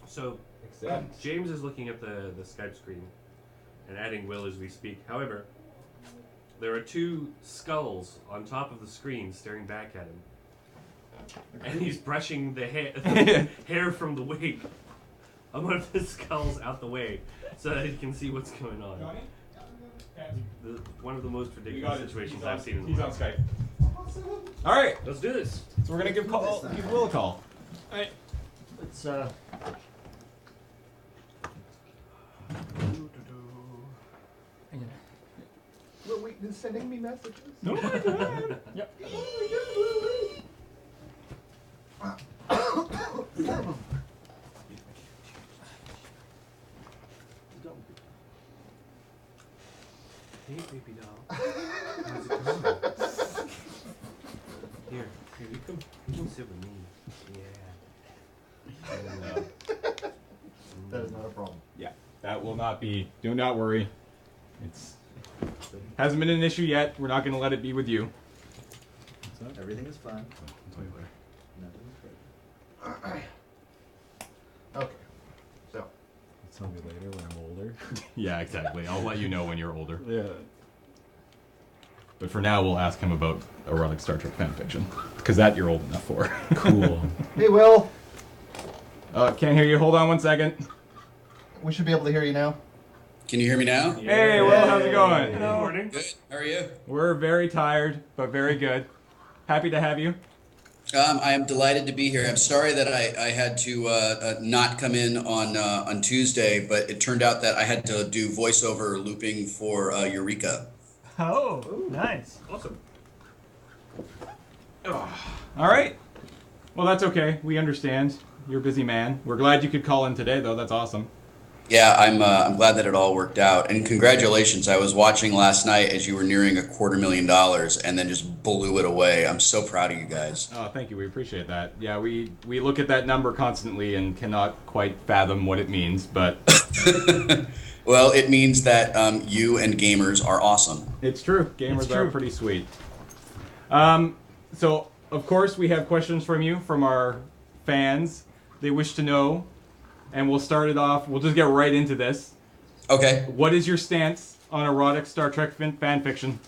So, James is looking at the Skype screen and adding Will as we speak. However, there are two skulls on top of the screen staring back at him. And he's brushing the hair from the wig on one of the skulls out the way so that he can see what's going on. One of the most ridiculous situations I've seen in the He's on Skype. All right, let's do this. So we're gonna give Will a call. All right, let's Well, wait, is sending me messages? No, my God. Yep. Hey, baby doll. How's it going? Here, you come sit with me. Yeah. That is not a problem. Yeah, that will not be. Do not worry. It's hasn't been an issue yet. We're not going to let it be with you. Everything is fine. Okay. So. Tell me later when I'm older. Yeah, exactly. I'll let you know when you're older. Yeah. But for now, we'll ask him about erotic Star Trek fanfiction, because that you're old enough for. Cool. Hey, Will. Can't hear you. Hold on one second. We should be able to hear you now. Can you hear me now? Yeah. Hey, Will, how's it going? Good morning. Good. How are you? We're very tired, but very good. Happy to have you. I am delighted to be here. I'm sorry that I had to not come in on Tuesday, but it turned out that I had to do voiceover looping for Eureka. Oh, nice. Awesome. All right. Well, that's okay. We understand. You're a busy man. We're glad you could call in today, though. That's awesome. Yeah, I'm glad that it all worked out. And congratulations. I was watching last night as you were nearing $250,000 and then just blew it away. I'm so proud of you guys. Oh, thank you. We appreciate that. Yeah, we look at that number constantly and cannot quite fathom what it means, but... Well, it means that you and gamers are awesome. It's true. Gamers are pretty sweet. So, of course, we have questions from you, from our fans. They wish to know, and we'll start it off. We'll just get right into this. Okay. What is your stance on erotic Star Trek fan fiction?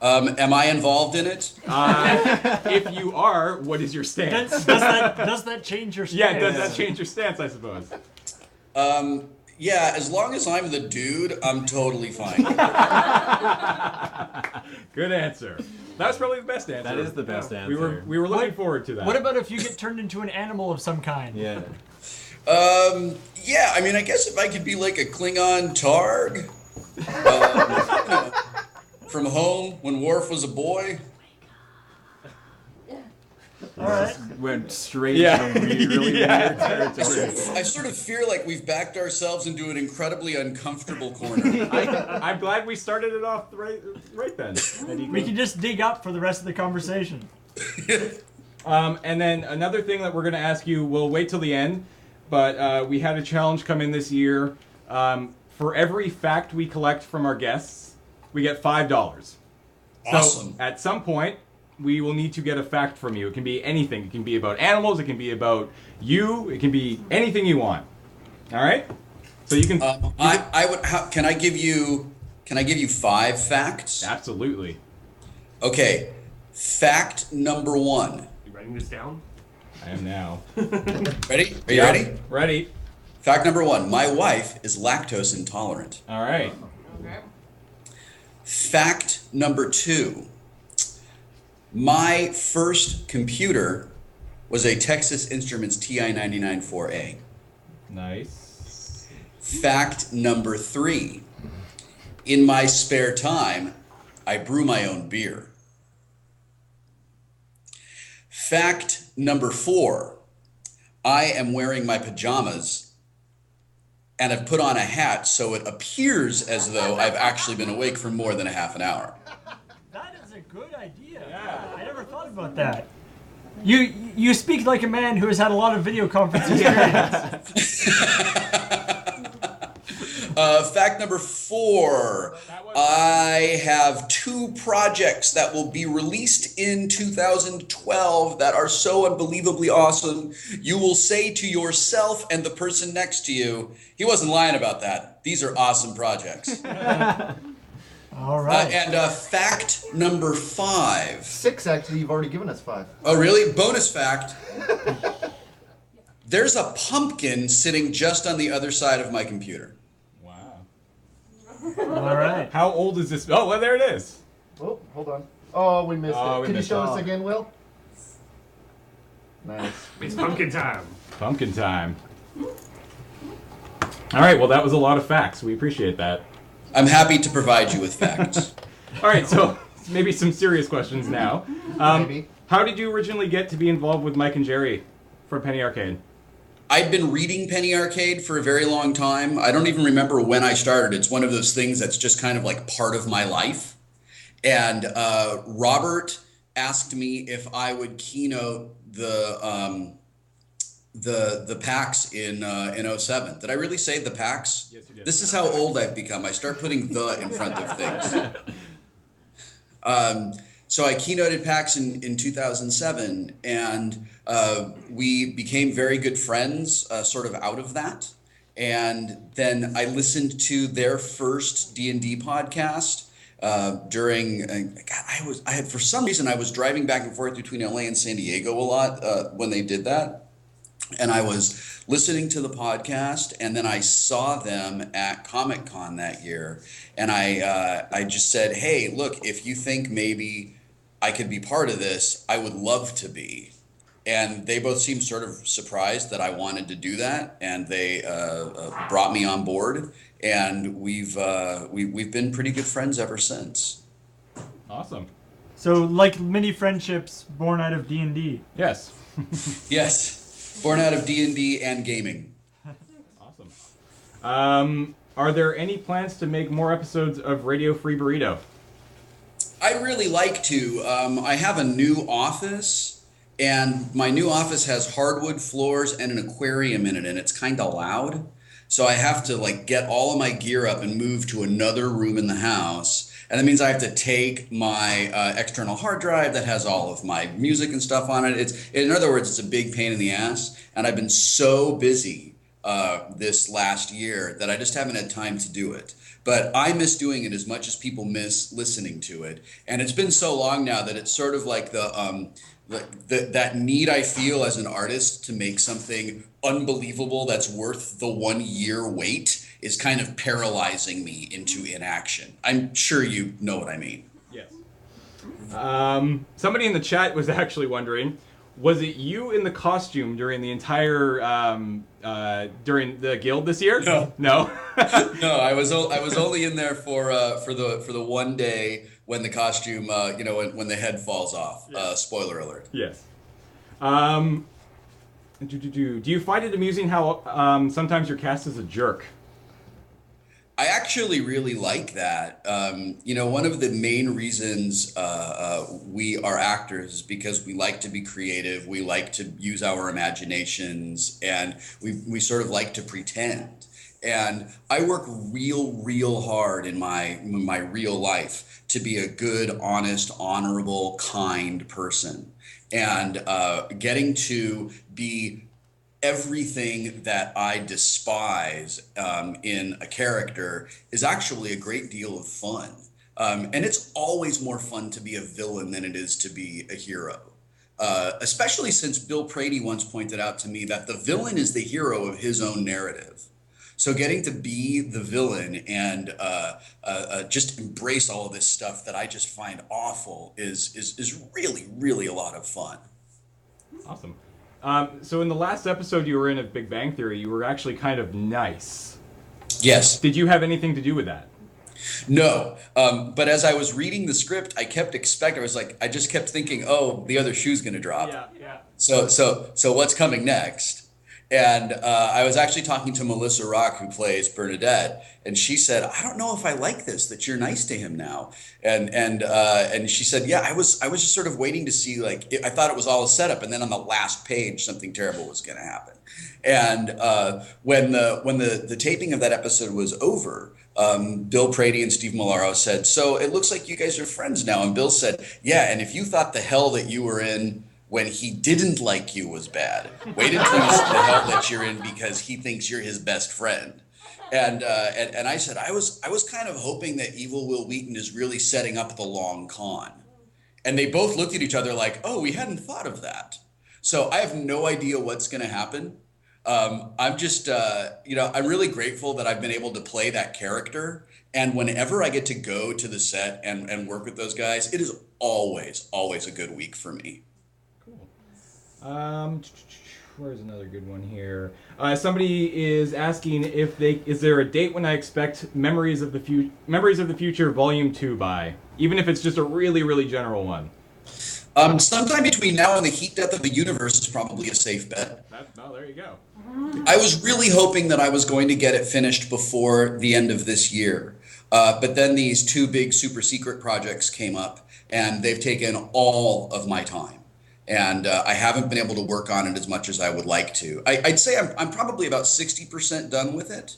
Am I involved in it? If you are, what is your stance? Does that change your stance? Yeah, does that change your stance, I suppose? Yeah, as long as I'm the dude, I'm totally fine. Good answer. That's probably the best answer. That is the best answer. We were looking forward to that. What about if you get turned into an animal of some kind? Yeah. Yeah, I mean, I guess if I could be like a Klingon Targ, from home when Worf was a boy. All right. Went straight into really weird territory. I sort of feel like we've backed ourselves into an incredibly uncomfortable corner. I'm glad we started it off right then. We can just dig up for the rest of the conversation. And then another thing that we're going to ask you, we'll wait till the end, but we had a challenge come in this year. For every fact we collect from our guests, we get $5. Awesome. So at some point, we will need to get a fact from you. It can be anything. It can be about animals. It can be about you. It can be anything you want. All right. So you can. Can I give you 5 facts? Absolutely. Okay. Fact number 1. You writing this down? I am now. Ready? Are you ready? Ready. Fact number 1. My wife is lactose intolerant. All right. Okay. Fact number 2. My first computer was a Texas Instruments TI-99-4A. Nice. Fact number 3. In my spare time, I brew my own beer. Fact number 4. I am wearing my pajamas and have put on a hat so it appears as though I've actually been awake for more than a half an hour. That is a good idea. Yeah. I never thought about that. You speak like a man who has had a lot of video conference experience. Fact number 4. I have 2 projects that will be released in 2012 that are so unbelievably awesome. You will say to yourself and the person next to you, he wasn't lying about that. These are awesome projects. All right. And fact number 5. 6, actually. You've already given us 5. Oh, really? Bonus fact. There's a pumpkin sitting just on the other side of my computer. Wow. All right. How old is this? Oh, well, there it is. Oh, hold on. Oh, we missed Oh, it. we Can you missed show it. us again, Will? Nice. It's pumpkin time. Pumpkin time. All right, well, that was a lot of facts. We appreciate that. I'm happy to provide you with facts. All right, so maybe some serious questions now. Maybe. How did you originally get to be involved with Mike and Jerry for Penny Arcade? I'd been reading Penny Arcade for a very long time. I don't even remember when I started. It's one of those things that's just kind of like part of my life. And Robert asked me if I would keynote the PAX in '07. Did I really say the PAX? Yes, you did. This is how old I've become. I start putting the in front of things. So I keynoted PAX in 2007, and we became very good friends sort of out of that. And then I listened to their first D&D podcast during, for some reason, I was driving back and forth between LA and San Diego a lot when they did that. And I was listening to the podcast, and then I saw them at Comic-Con that year. And I just said, hey, look, if you think maybe I could be part of this, I would love to be. And they both seemed sort of surprised that I wanted to do that, and they brought me on board, and we've been pretty good friends ever since. Awesome. So, like many friendships born out of D&D. Yes. Yes, born out of D&D and gaming. Awesome. Are there any plans to make more episodes of Radio Free Burrito? I'd really like to. I have a new office, and my new office has hardwood floors and an aquarium in it, and it's kind of loud. So I have to like get all of my gear up and move to another room in the house. And that means I have to take my external hard drive that has all of my music and stuff on it. In other words, it's a big pain in the ass. And I've been so busy this last year that I just haven't had time to do it. But I miss doing it as much as people miss listening to it. And it's been so long now that it's sort of like that need I feel as an artist to make something unbelievable that's worth the 1 year wait is kind of paralyzing me into inaction. I'm sure you know what I mean. Yes. Somebody in the chat was actually wondering, was it you in the costume during the entire during the guild this year? No. No. No, I was only in there for the one day when the costume when the head falls off. Spoiler alert. Yes. Do you find it amusing how sometimes you're cast as a jerk? I actually really like that. One of the main reasons we are actors is because we like to be creative, we like to use our imaginations, and we sort of like to pretend. And I work real hard in my real life to be a good, honest, honorable, kind person. And getting to be everything that I despise in a character is actually a great deal of fun. And it's always more fun to be a villain than it is to be a hero. Especially since Bill Prady once pointed out to me that the villain is the hero of his own narrative. So getting to be the villain and just embrace all of this stuff that I just find awful is really a lot of fun. Awesome. So in the last episode you were in of Big Bang Theory, you were actually kind of nice. Yes. Did you have anything to do with that? No. But as I was reading the script, I just kept thinking, oh, the other shoe's going to drop. Yeah. So what's coming next? And I was actually talking to Melissa Rock, who plays Bernadette, and she said, "I don't know if I like this, that you're nice to him now." And she said, "Yeah, I was just sort of waiting to see, like, I thought it was all a setup, and then on the last page, something terrible was going to happen." And when the taping of that episode was over, Bill Prady and Steve Milaro said, "So it looks like you guys are friends now." And Bill said, "Yeah, and if you thought the hell that you were in when he didn't like you was bad, wait until you see the hell that you're in because he thinks you're his best friend." And I said, I was kind of hoping that Evil Will Wheaton is really setting up the long con. And they both looked at each other like, "Oh, we hadn't thought of that." So I have no idea what's going to happen. I'm just, I'm really grateful that I've been able to play that character. And whenever I get to go to the set and work with those guys, it is always a good week for me. Where's another good one here? Somebody is asking is there a date when I expect Memories of the Future Volume 2 by? Even if it's just a really, really general one. Sometime between now and the heat death of the universe is probably a safe bet. There you go. I was really hoping that I was going to get it finished before the end of this year. But then these two big super secret projects came up, and they've taken all of my time. And I haven't been able to work on it as much as I would like to. I'd say I'm probably about 60% done with it.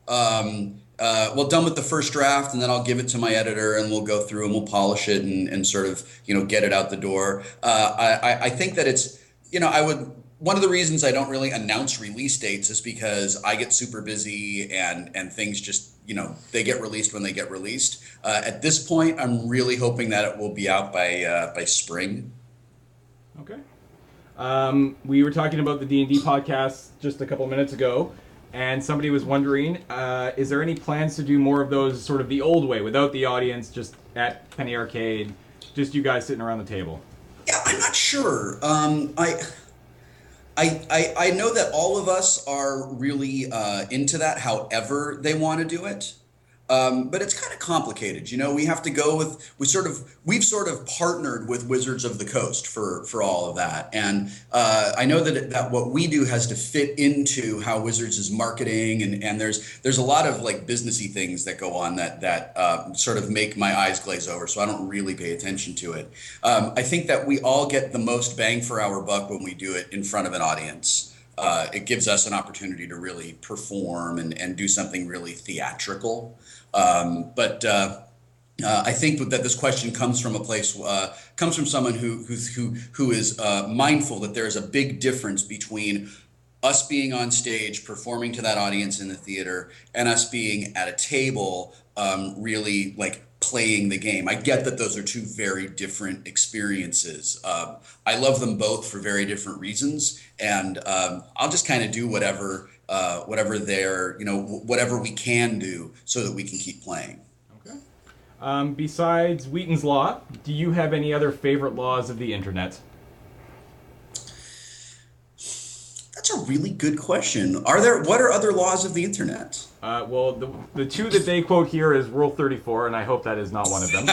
Done with the first draft, and then I'll give it to my editor, and we'll go through and we'll polish it and sort of, get it out the door. I think that it's, one of the reasons I don't really announce release dates is because I get super busy and things just, they get released when they get released. At this point, I'm really hoping that it will be out by spring. Okay. We were talking about the D&D podcast just a couple minutes ago, and somebody was wondering, is there any plans to do more of those sort of the old way, without the audience, just at Penny Arcade, just you guys sitting around the table? Yeah, I'm not sure. I know that all of us are really into that, however they want to do it. But it's kind of complicated, we have to go with, we've sort of partnered with Wizards of the Coast for all of that. And I know that what we do has to fit into how Wizards is marketing, and there's a lot of like businessy things that go on that sort of make my eyes glaze over, so I don't really pay attention to it. I think that we all get the most bang for our buck when we do it in front of an audience. It gives us an opportunity to really perform and do something really theatrical. I think that this question comes from comes from someone who is mindful that there is a big difference between us being on stage performing to that audience in the theater and us being at a table really like playing the game. I get that those are two very different experiences. I love them both for very different reasons, and I'll just kind of do whatever we can do so that we can keep playing. Okay. Besides Wheaton's Law, do you have any other favorite laws of the internet? That's a really good question. What are other laws of the internet? The two that they quote here is Rule 34, and I hope that is not one of them.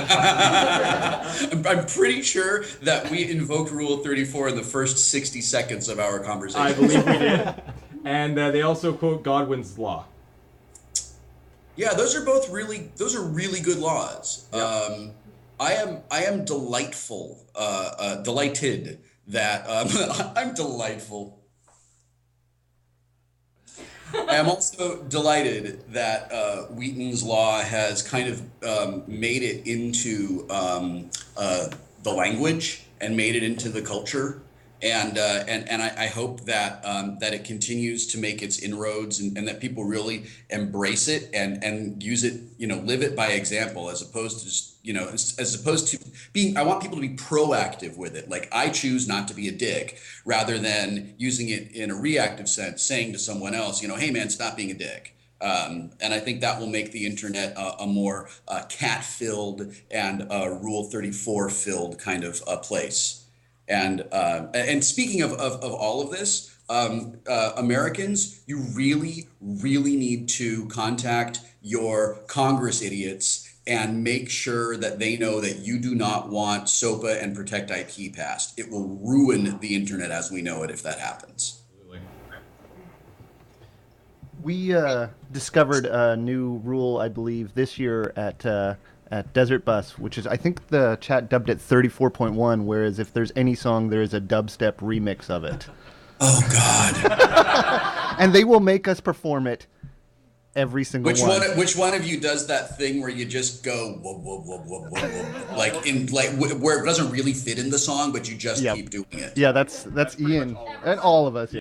I'm pretty sure that we invoked Rule 34 in the first 60 seconds of our conversation. I believe we did. And they also quote Godwin's Law. Yeah, those are really good laws. Yep. I am delighted that I'm delightful. I am also delighted that Wheaton's Law has kind of made it into the language and made it into the culture. And I hope that it continues to make its inroads and that people really embrace it and use it, live it by example, as opposed to just, I want people to be proactive with it. Like, I choose not to be a dick, rather than using it in a reactive sense, saying to someone else, hey man, stop being a dick. And I think that will make the internet a more cat-filled and Rule 34-filled kind of place. And speaking of all of this, Americans, you really, really need to contact your Congress idiots and make sure that they know that you do not want SOPA and Protect IP passed. It will ruin the internet as we know it if that happens. Absolutely. We discovered a new rule, I believe, this year at De5ertBus, which is, I think the chat dubbed it 34.1, whereas if there's any song, there is a dubstep remix of it. Oh God! And they will make us perform it every single one. Which one of you does that thing where you just go whoa, whoa, whoa, whoa, whoa, whoa, where it doesn't really fit in the song, but you just keep doing it? Yeah, that's Ian and all of us.